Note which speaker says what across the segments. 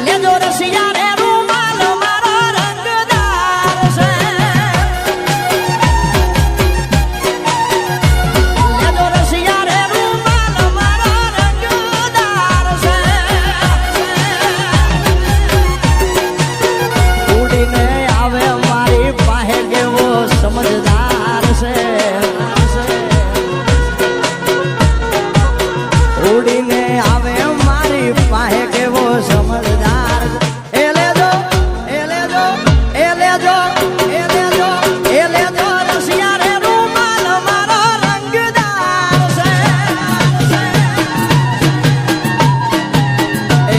Speaker 1: લેજો રસિયા રે રૂમાલ મારો રંગદાર છે લેજો રસિયા રે રૂમાલ મારો રંગદાર છે ઉડીને આવે મારી પાસે કેવો સમજદાર છે ઉડીને આવે મારી પાસે કેવો સમજદાર એ લેજો એ લેજો એ લેજો એ લેજો એ લેજો રસિયા રે રૂમાલ મારો રંગદાર છે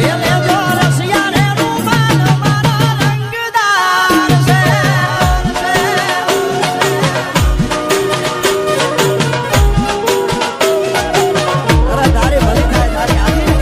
Speaker 1: એ લેજો રસિયા રે રૂમાલ મારો રંગદાર છે અરે તારી ભલી થાય તારી આજી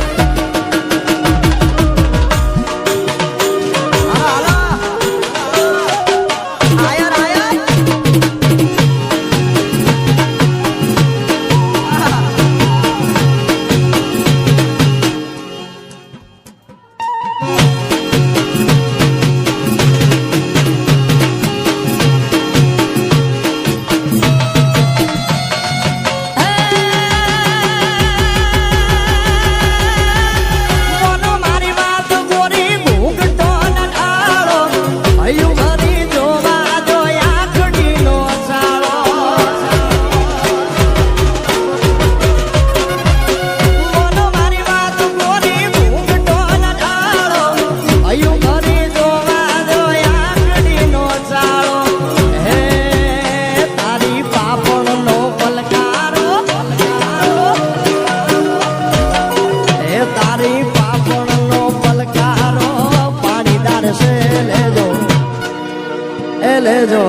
Speaker 1: લેજો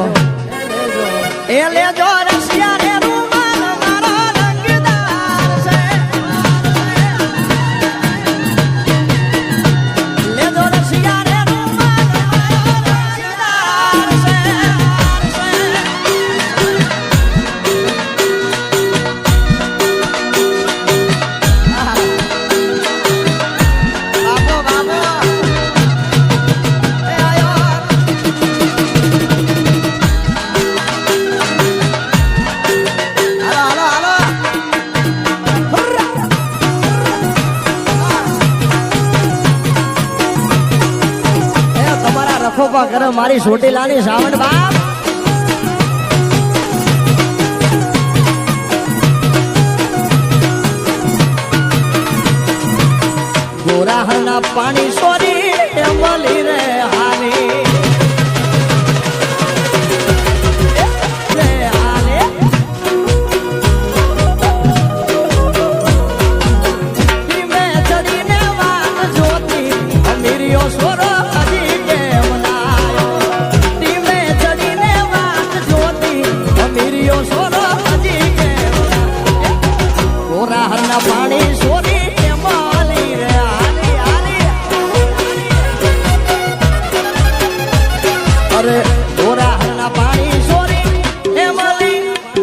Speaker 1: એ લેજો રસિયા રે રૂમાલ મારો રંગદાર છે લેજો રસિયા રે રૂમાલ મારો રંગદાર છે બાબો બાબો એ આયો રખોપા કરે મારી સોટીલાની સાવણ બાપ ગોરાહના પાણી સોરી મળી રે હારી ધીમે ચડીને વાત જોતી અમીરિયો સોરો પાણી સોરી માલી રે આલી આલી અરે ઓરા હરના પાણી સોરી એ માલી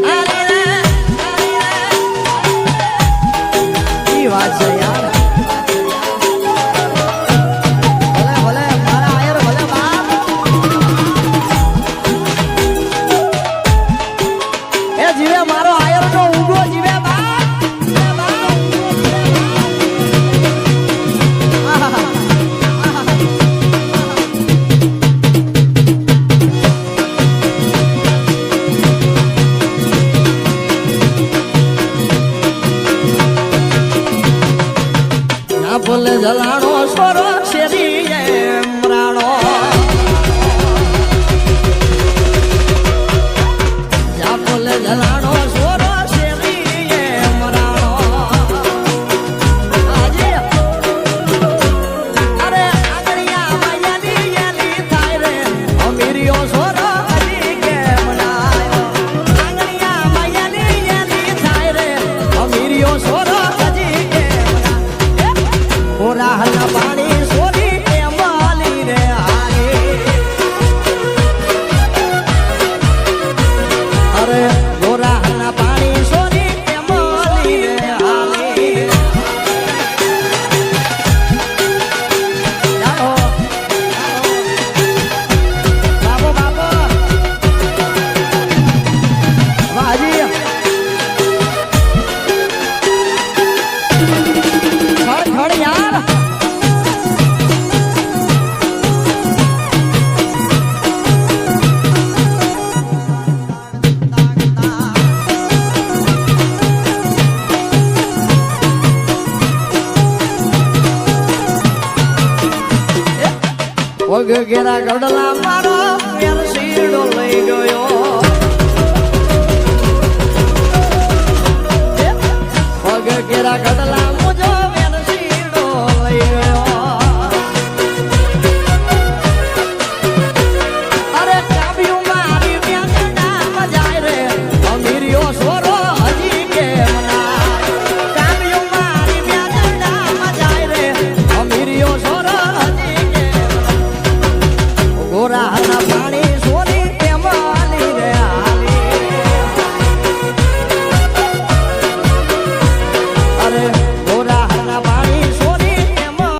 Speaker 1: આલી રે ઈ વાત છે યાર ભલે ભલે મારા આયર ભલે બાપ એ જીવે મારો આયર નો ઊંઘો જીવે બાપ બોલે જલાણો સ્વરો શેરી એમ રાણો યા બોલે જલાણો સ્વરો શેરી એમ રાણો આજે અરે આંગળિયા માયાની યાલી થાય રે અમીરિયો સ્વરો હજી કેમ નાયો આંગળિયા માયાની યાલી થાય રે અમીરિયો સ્વરો હજી કેમ નાયો ઓરા હના પાણી સોરી પગ ઘેરા ગડલા મારો વેરસીડો લઈ ગયો પગ ઘેરા ગડલા મુજો વેરસીડો લઈ ગયો અરે ચાબ્યું મારી વેચના મજાય રે અમીરિયો સોરો હજી કેમ ના ચાબ્યું મારી વેચના મજાય રે અમીરિયો સોરો હજી કેમ ગોરા ના પાણી